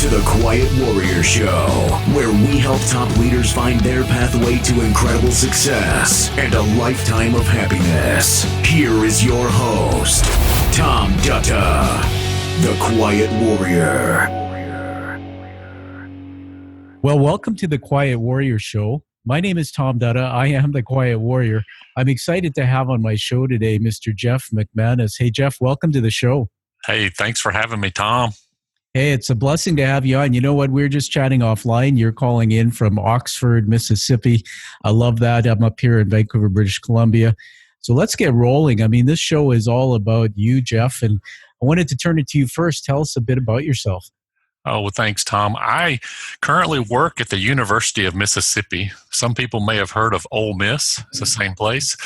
to the Quiet Warrior Show, where we help top leaders find their pathway to incredible success and a lifetime of happiness. Here is your host, Tom Dutta, the Quiet Warrior. Well, welcome to the Quiet Warrior Show. My name is Tom Dutta. I am the Quiet Warrior. I'm excited to have on my show today Mr. Jeff McManus. Hey, Jeff, welcome to the show. Hey, thanks for having me, Tom. Hey, it's a blessing to have you on. You know what? We were just chatting offline. You're calling in from Oxford, Mississippi. I love that. I'm up here in Vancouver, British Columbia. So let's get rolling. I mean, this show is all about you, Jeff, and I wanted to turn it to you first. Tell us a bit about yourself. Oh, well, thanks, Tom. I currently work at the University of Mississippi. Some people may have heard of Ole Miss. It's the same place.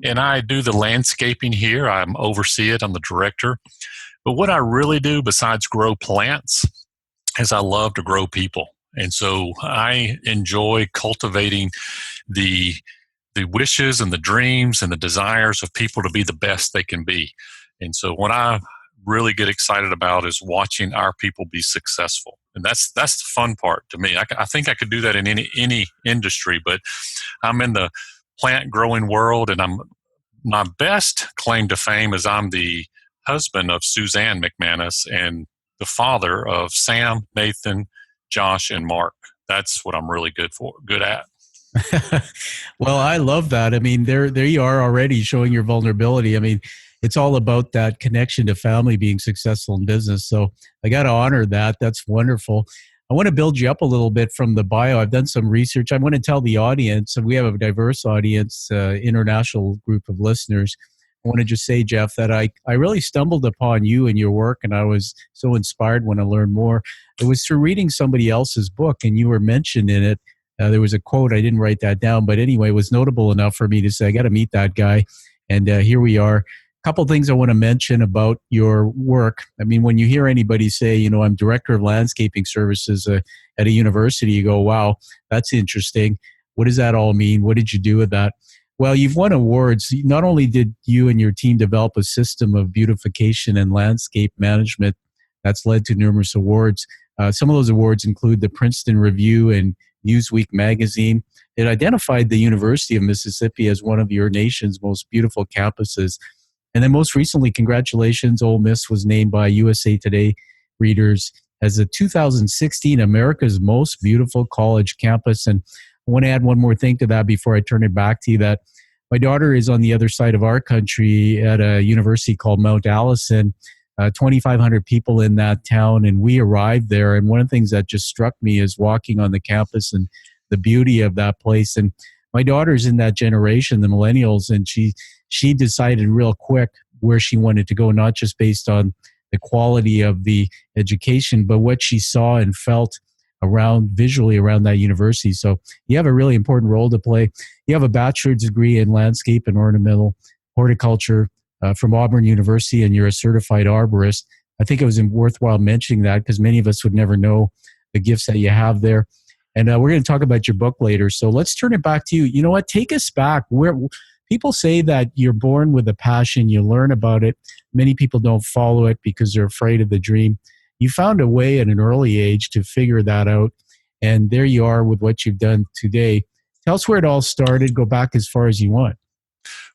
And I do the landscaping here. I oversee it. I'm the director. But what I really do besides grow plants is I love to grow people. And so I enjoy cultivating the wishes and the dreams and the desires of people to be the best they can be. And so what I really get excited about is watching our people be successful. And that's the fun part to me. I think I could do that in any industry, but I'm in the plant growing world, and my best claim to fame is I'm the husband of Suzanne McManus and the father of Sam, Nathan, Josh, and Mark. That's what I'm really good at. Well, I love that. I mean, there you are already showing your vulnerability. I mean, it's all about that connection to family being successful in business. So I got to honor that. That's wonderful. I want to build you up a little bit from the bio. I've done some research. I want to tell the audience, and we have a diverse audience, international group of listeners. I want to just say, Jeff, that I really stumbled upon you and your work, and I was so inspired when I learned more. It was through reading somebody else's book, and you were mentioned in it. There was a quote. I didn't write that down, but anyway, it was notable enough for me to say, I got to meet that guy. And here we are. Couple things I want to mention about your work. I mean, when you hear anybody say, you know, I'm director of landscaping services at a university, you go, wow, that's interesting. What does that all mean? What did you do with that? Well, you've won awards. Not only did you and your team develop a system of beautification and landscape management that's led to numerous awards. Some of those awards include the Princeton Review and Newsweek magazine. It identified the University of Mississippi as one of your nation's most beautiful campuses. And then most recently, congratulations, Ole Miss was named by USA Today readers as the 2016 America's Most Beautiful College Campus. And I want to add one more thing to that before I turn it back to you, that my daughter is on the other side of our country at a university called Mount Allison, 2,500 people in that town, and we arrived there. And one of the things that just struck me is walking on the campus and the beauty of that place. And my daughter's in that generation, the millennials, and she decided real quick where she wanted to go, not just based on the quality of the education, but what she saw and felt visually around that university. So you have a really important role to play. You have a bachelor's degree in landscape and ornamental horticulture from Auburn University, and you're a certified arborist. I think it was worthwhile mentioning that because many of us would never know the gifts that you have there. And we're going to talk about your book later. So let's turn it back to you. You know what? Take us back. People say that you're born with a passion. You learn about it. Many people don't follow it because they're afraid of the dream. You found a way at an early age to figure that out. And there you are with what you've done today. Tell us where it all started. Go back as far as you want.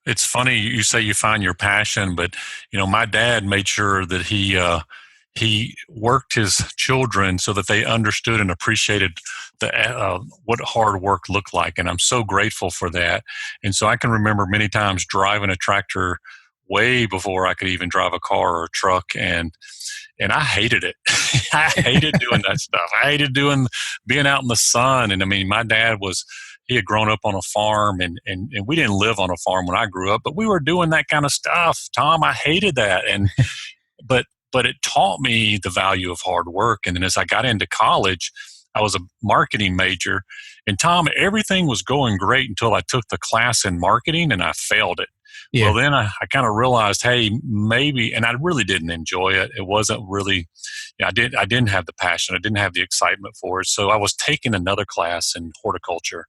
It's funny you say you find your passion, but you know, my dad made sure that he worked his children so that they understood and appreciated what hard work looked like. And I'm so grateful for that. And so I can remember many times driving a tractor way before I could even drive a car or a truck. And I hated it. I hated doing that stuff. I hated being out in the sun. And I mean, my dad he had grown up on a farm, and we didn't live on a farm when I grew up, but we were doing that kind of stuff. Tom, I hated that. And, but it taught me the value of hard work. And then as I got into college, I was a marketing major, and Tom, everything was going great until I took the class in marketing and I failed it. Yeah. Well, then I kind of realized, hey, maybe, and I really didn't enjoy it. It wasn't really, I didn't have the passion. I didn't have the excitement for it. So I was taking another class in horticulture,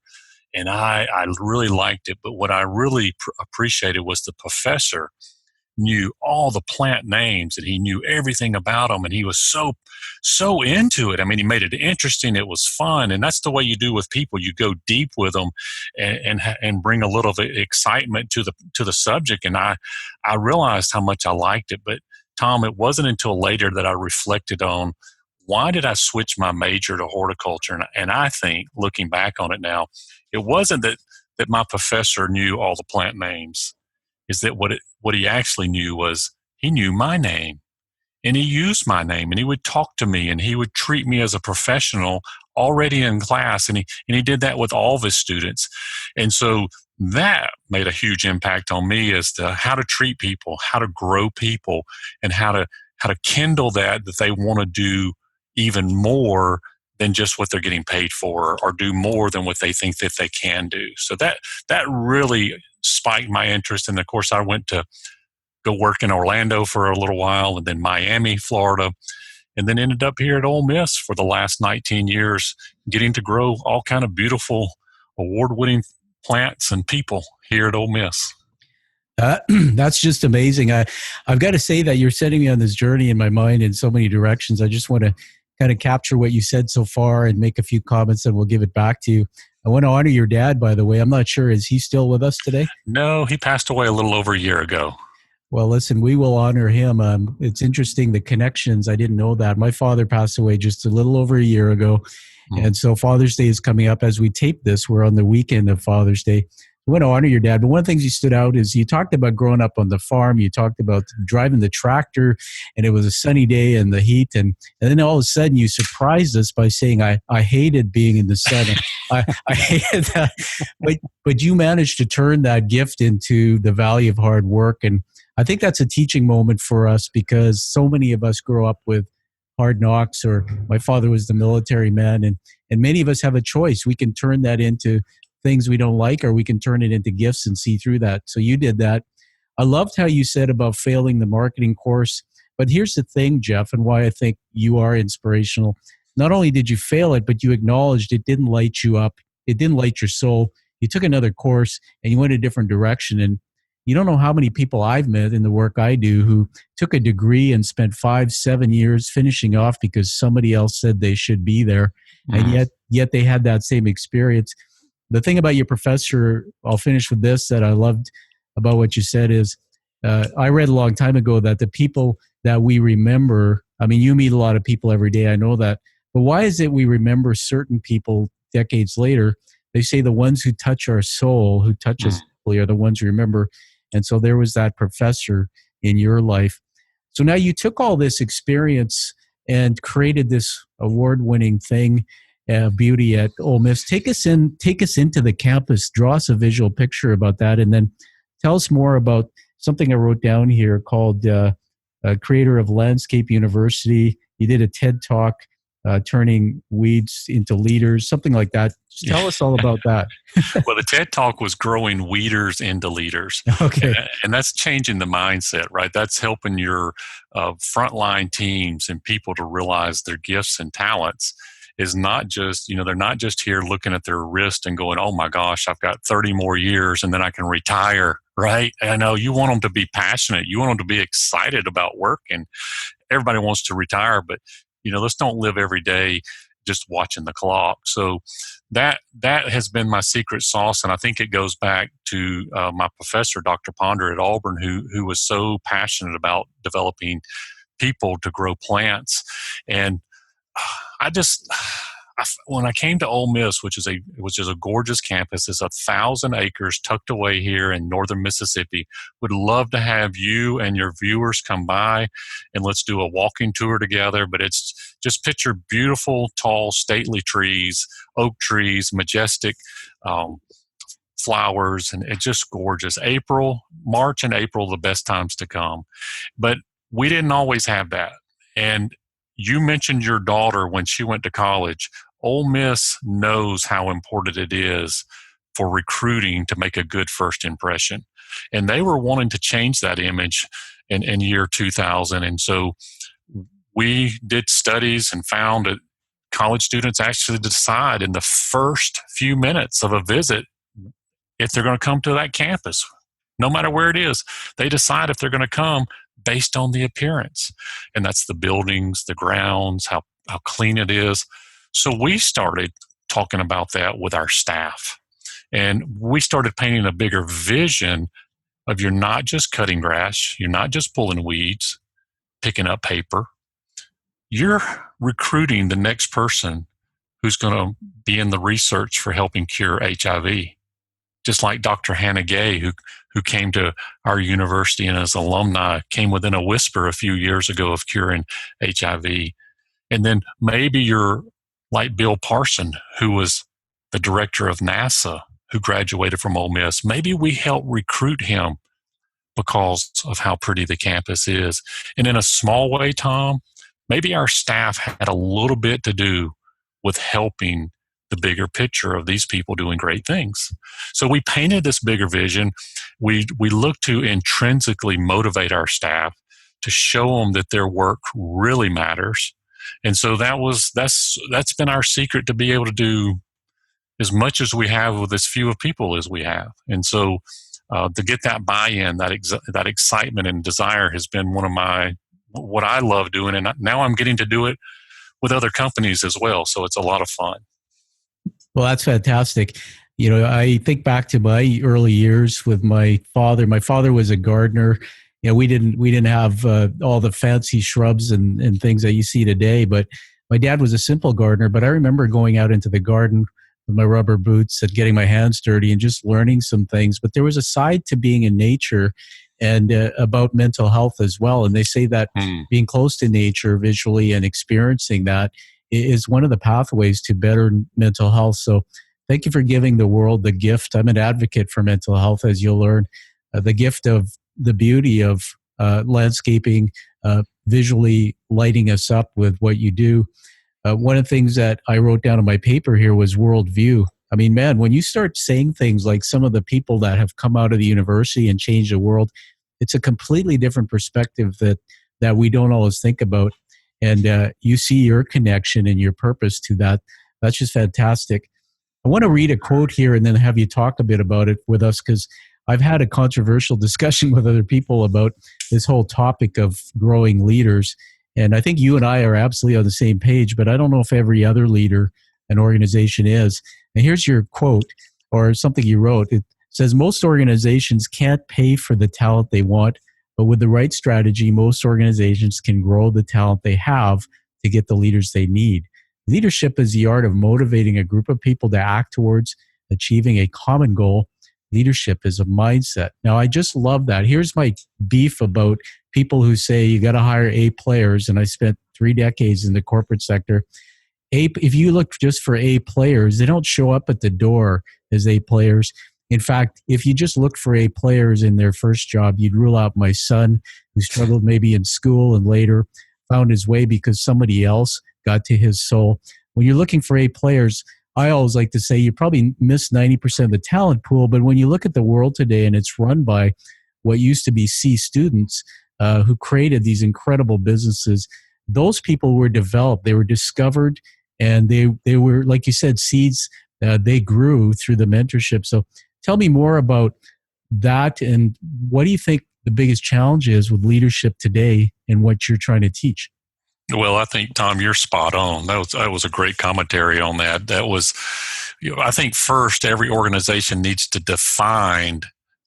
and I really liked it. But what I really appreciated was the professor knew all the plant names and he knew everything about them, and he was so into it. I mean, he made it interesting. It was fun, and that's the way you do with people. You go deep with them, and bring a little excitement to the subject. And I realized how much I liked it. But Tom, it wasn't until later that I reflected on, why did I switch my major to horticulture? And I think, looking back on it now, it wasn't that my professor knew all the plant names. Is that what he actually knew was, he knew my name, and he used my name, and he would talk to me, and he would treat me as a professional already in class, and he did that with all of his students. And so that made a huge impact on me as to how to treat people, how to grow people, and how to kindle that they want to do even more than just what they're getting paid for, or do more than what they think that they can do. So that really spiked my interest. And of course, I went to go work in Orlando for a little while, and then Miami, Florida, and then ended up here at Ole Miss for the last 19 years, getting to grow all kind of beautiful, award-winning plants and people here at Ole Miss. That's just amazing. I've got to say that you're setting me on this journey in my mind in so many directions. I just want to kind of capture what you said so far and make a few comments, and we'll give it back to you. I want to honor your dad, by the way. I'm not sure, is he still with us today? No, he passed away a little over a year ago. Well, listen, we will honor him. It's interesting, the connections. I didn't know that. My father passed away just a little over a year ago. And so Father's Day is coming up as we tape this. We're on the weekend of Father's Day. I want to honor your dad. But one of the things you stood out is you talked about growing up on the farm. You talked about driving the tractor, and it was a sunny day in the heat. And then all of a sudden you surprised us by saying, I hated being in the sun. I hated that. But you managed to turn that gift into the value of hard work. And I think that's a teaching moment for us, because so many of us grow up with hard knocks, or my father was the military man. And many of us have a choice. We can turn that into things we don't like, or we can turn it into gifts and see through that. So you did that. I loved how you said about failing the marketing course. But here's the thing, Jeff, and why I think you are inspirational. Not only did you fail it, but you acknowledged it didn't light you up. It didn't light your soul. You took another course and you went a different direction. And you don't know how many people I've met in the work I do who took a degree and spent 5-7 years finishing off because somebody else said they should be there. Mm-hmm. And yet they had that same experience. The thing about your professor, I'll finish with this, that I loved about what you said is, I read a long time ago that the people that we remember, I mean, you meet a lot of people every day, I know that, but why is it we remember certain people decades later? They say the ones who touch our soul, who touch us deeply, are the ones we remember. And so there was that professor in your life. So now you took all this experience and created this award-winning thing, beauty at Ole Miss. Take us into the campus. Draw us a visual picture about that, and then tell us more about something I wrote down here called Creator of Landscape University. You did a TED Talk, turning weeds into leaders, something like that. Just tell us all about that. Well, the TED Talk was growing weeders into leaders. Okay. And that's changing the mindset, right? That's helping your frontline teams and people to realize their gifts and talents is not just, they're not just here looking at their wrist and going, oh my gosh, I've got 30 more years and then I can retire, right? I know you want them to be passionate. You want them to be excited about work, and everybody wants to retire, but let's don't live every day just watching the clock. So that has been my secret sauce, and I think it goes back to my professor, Dr. Ponder at Auburn, who was so passionate about developing people to grow plants. And when I came to Ole Miss, which is a gorgeous campus, it's 1,000 acres tucked away here in northern Mississippi. Would love to have you and your viewers come by and let's do a walking tour together. But it's just picture beautiful, tall, stately trees, oak trees, majestic flowers, and it's just gorgeous. March and April, the best times to come. But we didn't always have that. And you mentioned your daughter when she went to college. Ole Miss knows how important it is for recruiting to make a good first impression. And they were wanting to change that image in year 2000. And so we did studies and found that college students actually decide in the first few minutes of a visit if they're going to come to that campus. no matter where it is. They decide if they're going to come based on the appearance. And that's the buildings, the grounds, how clean it is. So we started talking about that with our staff. And we started painting a bigger vision of you're not just cutting grass, you're not just pulling weeds, picking up paper. You're recruiting the next person who's going to be in the research for helping cure HIV. Just like Dr. Hannah Gay, who came to our university and as alumni came within a whisper a few years ago of curing HIV. And then maybe you're like Bill Parson, who was the director of NASA, who graduated from Ole Miss. Maybe we help recruit him because of how pretty the campus is. And in a small way, Tom, maybe our staff had a little bit to do with helping the bigger picture of these people doing great things. So we painted this bigger vision. We look to intrinsically motivate our staff to show them that their work really matters. And so that's been our secret to be able to do as much as we have with as few of people as we have. And so to get that buy-in, that excitement and desire has been one of what I love doing. And now I'm getting to do it with other companies as well. So it's a lot of fun. Well, that's fantastic. I think back to my early years with my father. My father was a gardener. We didn't have all the fancy shrubs and things that you see today, but my dad was a simple gardener. But I remember going out into the garden with my rubber boots and getting my hands dirty and just learning some things. But there was a side to being in nature and about mental health as well. And they say that being close to nature visually and experiencing that is one of the pathways to better mental health. So thank you for giving the world the gift. I'm an advocate for mental health, as you'll learn, the gift of the beauty of landscaping, visually lighting us up with what you do. One of the things that I wrote down on my paper here was worldview. I mean, man, when you start saying things like some of the people that have come out of the university and changed the world, it's a completely different perspective that we don't always think about. And you see your connection and your purpose to that. That's just fantastic. I want to read a quote here and then have you talk a bit about it with us, because I've had a controversial discussion with other people about this whole topic of growing leaders. And I think you and I are absolutely on the same page, but I don't know if every other leader an organization is. And here's your quote, or something you wrote. It says, most organizations can't pay for the talent they want, but with the right strategy, most organizations can grow the talent they have to get the leaders they need. Leadership is the art of motivating a group of people to act towards achieving a common goal. Leadership is a mindset. Now, I just love that. Here's my beef about people who say you got to hire A players, and I spent 3 decades in the corporate sector. If you look just for A players, they don't show up at the door as A players. In fact, if you just look for A players in their first job, you'd rule out my son, who struggled maybe in school and later found his way because somebody else got to his soul. When you're looking for A players, I always like to say you probably miss 90% of the talent pool, but when you look at the world today and it's run by what used to be C students who created these incredible businesses, those people were developed, they were discovered, and they were, like you said, seeds. They grew through the mentorship. So tell me more about that, and what do you think the biggest challenge is with leadership today and what you're trying to teach? Well, I think, Tom, you're spot on. That was a great commentary on that. That was, I think first, every organization needs to define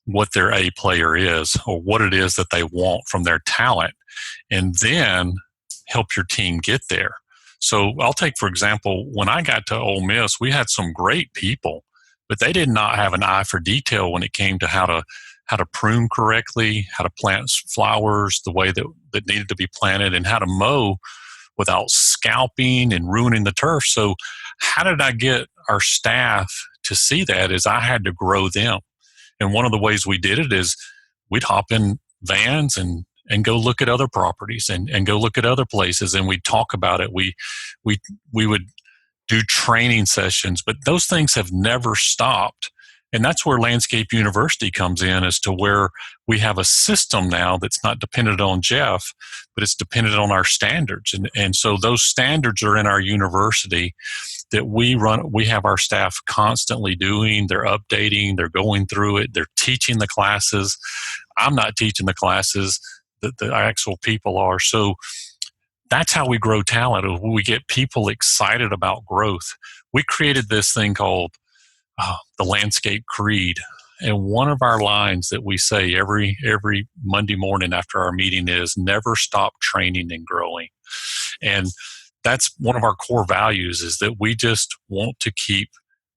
what their A player is, or what it is that they want from their talent, and then help your team get there. So I'll take, for example, when I got to Ole Miss, we had some great people, but they did not have an eye for detail when it came to how to prune correctly, how to plant flowers the way that needed to be planted, and how to mow without scalping and ruining the turf. So how did I get our staff to see that? Is I had to grow them. And one of the ways we did it is we'd hop in vans and go look at other properties and go look at other places, and we'd talk about it. We would do training sessions, but those things have never stopped. And that's where Landscape University comes in, as to where we have a system now that's not dependent on Jeff, but it's dependent on our standards. And so those standards are in our university that we have our staff constantly doing. They're updating, they're going through it, they're teaching the classes. I'm not teaching the classes, the actual people are. So that's how we grow talent. We get people excited about growth. We created this thing called the Landscape Creed. And one of our lines that we say every Monday morning after our meeting is never stop training and growing. And that's one of our core values, is that we just want to keep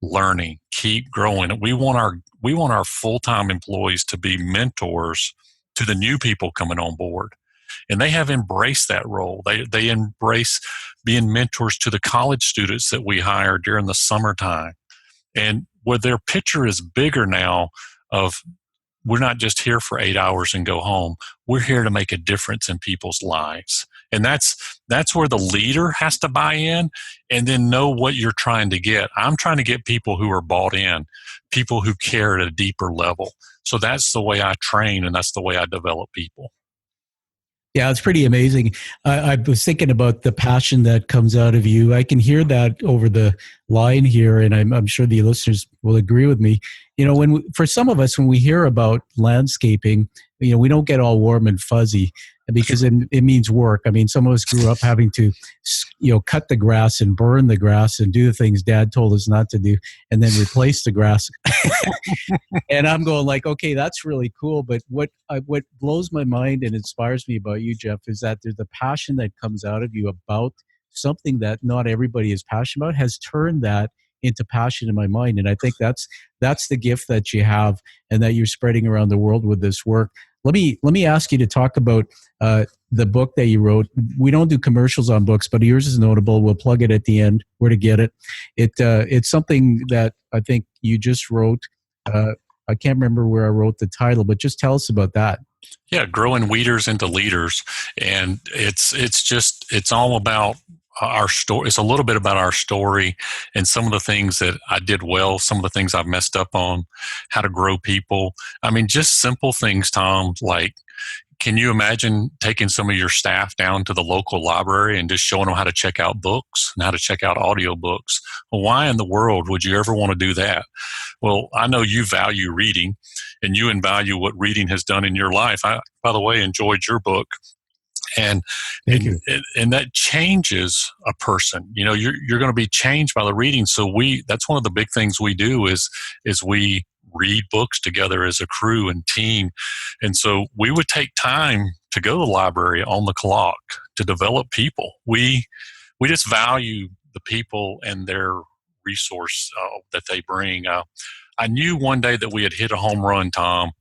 learning, keep growing. We want our full-time employees to be mentors to the new people coming on board. And they have embraced that role. They embrace being mentors to the college students that we hire during the summertime. And where their picture is bigger now of, we're not just here for 8 hours and go home. We're here to make a difference in people's lives. And that's where the leader has to buy in and then know what you're trying to get. I'm trying to get people who are bought in, people who care at a deeper level. So that's the way I train, and that's the way I develop people. Yeah, it's pretty amazing. I was thinking about the passion that comes out of you. I can hear that over the line here, and I'm sure the listeners will agree with me. You know, for some of us, when we hear about landscaping, you know, we don't get all warm and fuzzy because it means work. I mean, some of us grew up having to, you know, cut the grass and burn the grass and do the things Dad told us not to do, and then replace the grass. And I'm going like, okay, that's really cool. But what blows my mind and inspires me about you, Jeff, is that there's the passion that comes out of you about something that not everybody is passionate about, has turned that into passion in my mind. And I think that's the gift that you have and that you're spreading around the world with this work. Let me ask you to talk about the book that you wrote. We don't do commercials on books, but yours is notable. We'll plug it at the end, where to get it. It's something that I think you just wrote. I can't remember where I wrote the title, but just tell us about that. Yeah, growing weeders into leaders. And it's all about our story. It's a little bit about our story and some of the things that I did well, some of the things I've messed up on, how to grow people. I mean, just simple things, Tom, like, can you imagine taking some of your staff down to the local library and just showing them how to check out books and how to check out audiobooks? Well, why in the world would you ever want to do that? Well, I know you value reading and you value what reading has done in your life. I, by the way, enjoyed your book. And that changes a person. You know, you're going to be changed by the reading. So that's one of the big things we do is we read books together as a crew and team. And so we would take time to go to the library on the clock to develop people. We just value the people and their resource that they bring. I knew one day that we had hit a home run, Tom,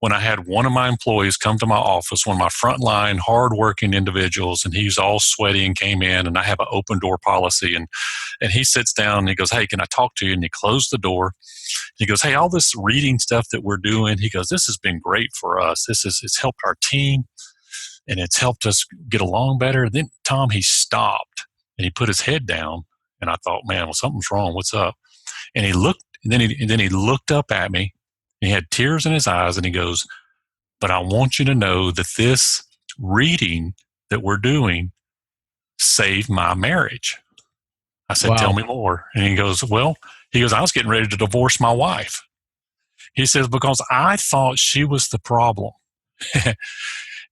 when I had one of my employees come to my office, one of my frontline, hardworking individuals, and he's all sweaty and came in, and I have an open door policy. And he sits down and he goes, "Hey, can I talk to you?" And he closed the door. He goes, "Hey, all this reading stuff that we're doing," he goes, "this has been great for us. It's helped our team and it's helped us get along better." And then, Tom, he stopped and he put his head down, and I thought, man, well, something's wrong. What's up? And he looked, and then he looked up at me. He had tears in his eyes, and he goes, "But I want you to know that this reading that we're doing saved my marriage." I said, Wow. "Tell me more." And he goes, "I was getting ready to divorce my wife." He says, "Because I thought she was the problem."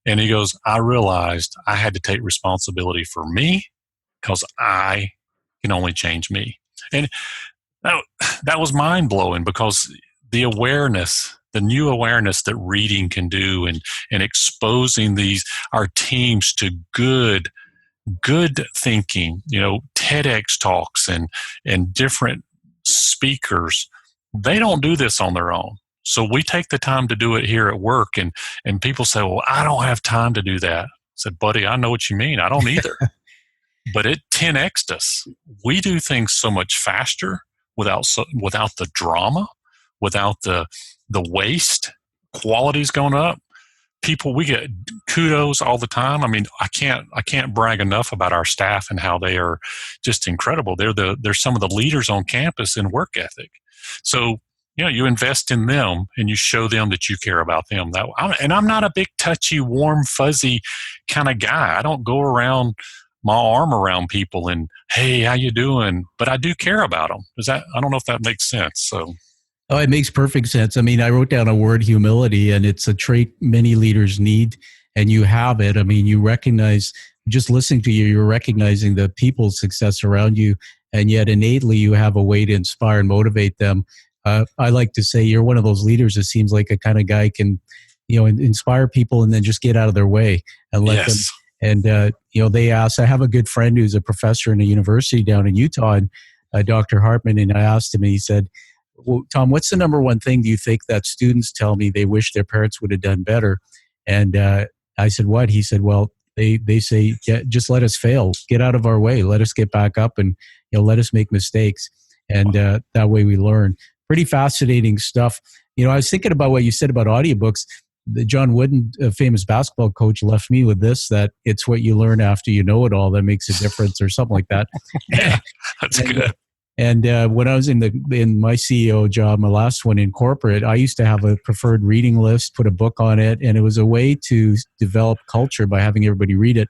And he goes, "I realized I had to take responsibility for me because I can only change me." And that was mind-blowing, because the new awareness that reading can do, and exposing our teams to good thinking, you know, TEDx talks and different speakers, they don't do this on their own. So we take the time to do it here at work, and people say, "Well, I don't have time to do that." I said, "Buddy, I know what you mean. I don't either." But it 10x'd us. We do things so much faster without the drama, without the waste. Quality's going up. People, we get kudos all the time. I mean, I can't brag enough about our staff and how they are just incredible. They're some of the leaders on campus in work ethic. So, you know, you invest in them and you show them that you care about them. And I'm not a big touchy, warm, fuzzy kind of guy. I don't go around my arm around people and, hey, how you doing? But I do care about them. I don't know if that makes sense. So. Oh, it makes perfect sense. I mean, I wrote down a word, humility, and it's a trait many leaders need, and you have it. I mean, you recognize, just listening to you, you're recognizing the people's success around you, and yet innately you have a way to inspire and motivate them. I like to say you're one of those leaders that seems like a kind of guy can, inspire people and then just get out of their way and let them. And, they asked, I have a good friend who's a professor in a university down in Utah, and Dr. Hartman, and I asked him, and he said, well, Tom, what's the number one thing do you think that students tell me they wish their parents would have done better? And I said, what? He said, well, they say, just let us fail, get out of our way, let us get back up, and let us make mistakes, and that way we learn. Pretty fascinating stuff. I was thinking about what you said about audiobooks. The John Wooden, a famous basketball coach, left me with this, that it's what you learn after you know it all that makes a difference, or something like that. Yeah, that's good. And when I was in my CEO job, my last one in corporate, I used to have a preferred reading list, put a book on it, and it was a way to develop culture by having everybody read it.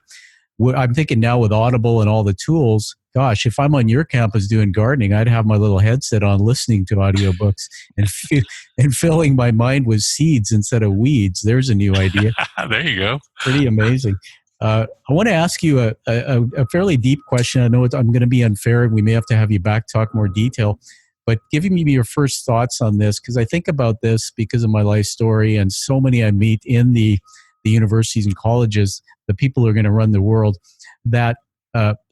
I'm thinking now with Audible and all the tools, gosh, if I'm on your campus doing gardening, I'd have my little headset on listening to audiobooks and filling my mind with seeds instead of weeds. There's a new idea. There you go. Pretty amazing. I want to ask you a fairly deep question. I know I'm going to be unfair, and we may have to have you back talk more detail, but giving me your first thoughts on this, because I think about this because of my life story and so many I meet in the universities and colleges, the people who are going to run the world, that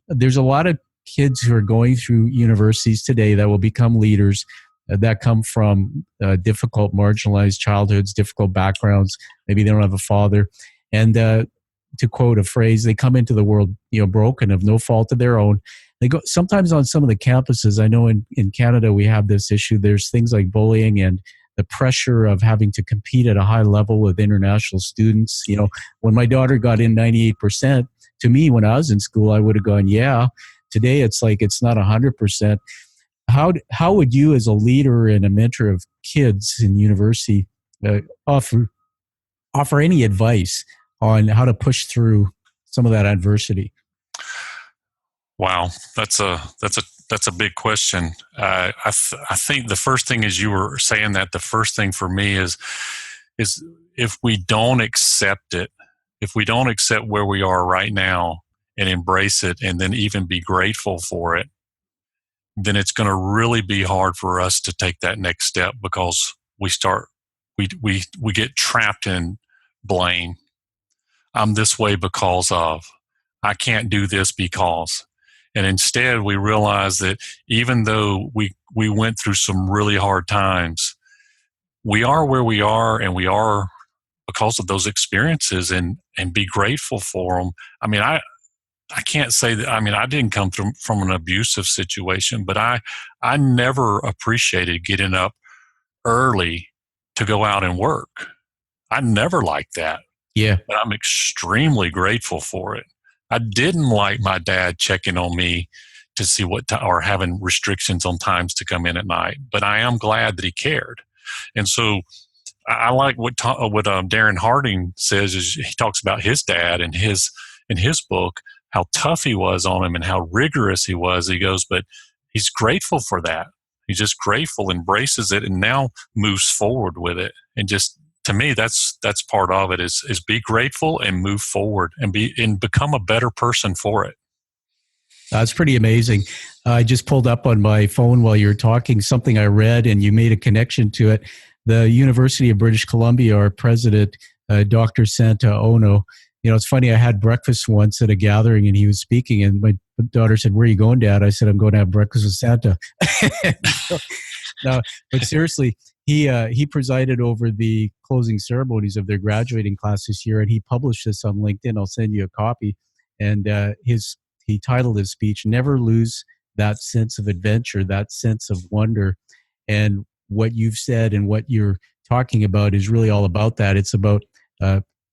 there's a lot of kids who are going through universities today that will become leaders that come from difficult, marginalized childhoods, difficult backgrounds. Maybe they don't have a father. And to quote a phrase, they come into the world, broken, of no fault of their own. They go sometimes on some of the campuses. I know in Canada we have this issue. There's things like bullying and the pressure of having to compete at a high level with international students. When my daughter got in 98%, to me, when I was in school, I would have gone, yeah. Today, it's like it's not 100%. How would you, as a leader and a mentor of kids in university, offer any advice on how to push through some of that adversity? Wow, that's a big question. I think the first thing, as you were saying that, the first thing for me is if we don't accept it, if we don't accept where we are right now and embrace it, and then even be grateful for it, then it's going to really be hard for us to take that next step, because we get trapped in blame. I'm this way because of, I can't do this because. And instead we realize that even though we went through some really hard times, we are where we are, and we are because of those experiences, and be grateful for them. I mean, I can't say that, I didn't come from an abusive situation, but I never appreciated getting up early to go out and work. I never liked that. Yeah. But I'm extremely grateful for it. I didn't like my dad checking on me to see or having restrictions on times to come in at night, but I am glad that he cared. And so I like what Darren Harding says, is he talks about his dad in his book, how tough he was on him and how rigorous he was. He goes, but he's grateful for that. He's just grateful, embraces it, and now moves forward with it. And just, to me, that's part of it, is be grateful and move forward and become a better person for it. That's pretty amazing. I just pulled up on my phone while you were talking something I read, and you made a connection to it. The University of British Columbia, our president, Dr. Santa Ono, it's funny, I had breakfast once at a gathering and he was speaking, and my daughter said, "Where are you going, Dad?" I said, "I'm going to have breakfast with Santa." No, but seriously, he presided over the closing ceremonies of their graduating class this year, and he published this on LinkedIn. I'll send you a copy. And he titled his speech, "Never Lose That Sense of Adventure, That Sense of Wonder." And what you've said and what you're talking about is really all about that. It's about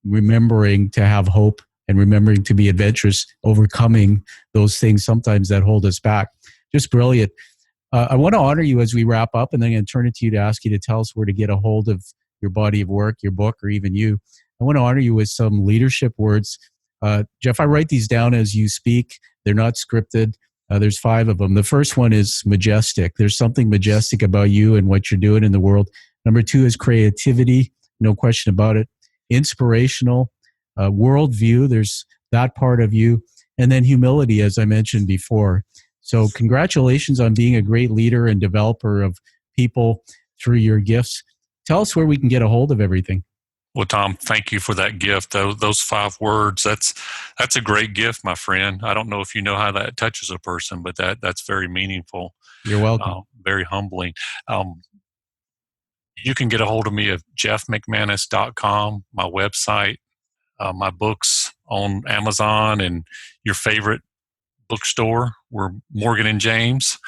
remembering to have hope and remembering to be adventurous, overcoming those things sometimes that hold us back. Just brilliant. I want to honor you as we wrap up, and then I'm going to turn it to you to ask you to tell us where to get a hold of your body of work, your book, or even you. I want to honor you with some leadership words. Jeff, I write these down as you speak. They're not scripted. There's 5 of them. The first one is majestic. There's something majestic about you and what you're doing in the world. Number 2 is creativity. No question about it. Inspirational, worldview. There's that part of you. And then humility, as I mentioned before. So congratulations on being a great leader and developer of people through your gifts. Tell us where we can get a hold of everything. Well, Tom, thank you for that gift. Those 5 words, that's a great gift, my friend. I don't know if you know how that touches a person, but that's very meaningful. You're welcome. Very humbling. You can get a hold of me at jeffmcmanus.com, my website, my books on Amazon and your favorite bookstore. We're Morgan & James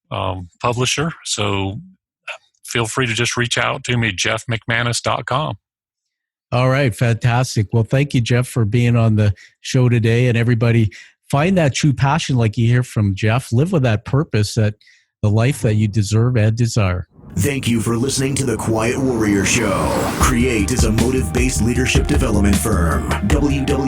publisher. So feel free to just reach out to me, jeffmcmanus.com. All right, fantastic. Well, thank you, Jeff, for being on the show today. And everybody, find that true passion like you hear from Jeff. Live with that purpose, that the life that you deserve and desire. Thank you for listening to The Quiet Warrior Show. Create is a motive-based leadership development firm. www.kreat.ca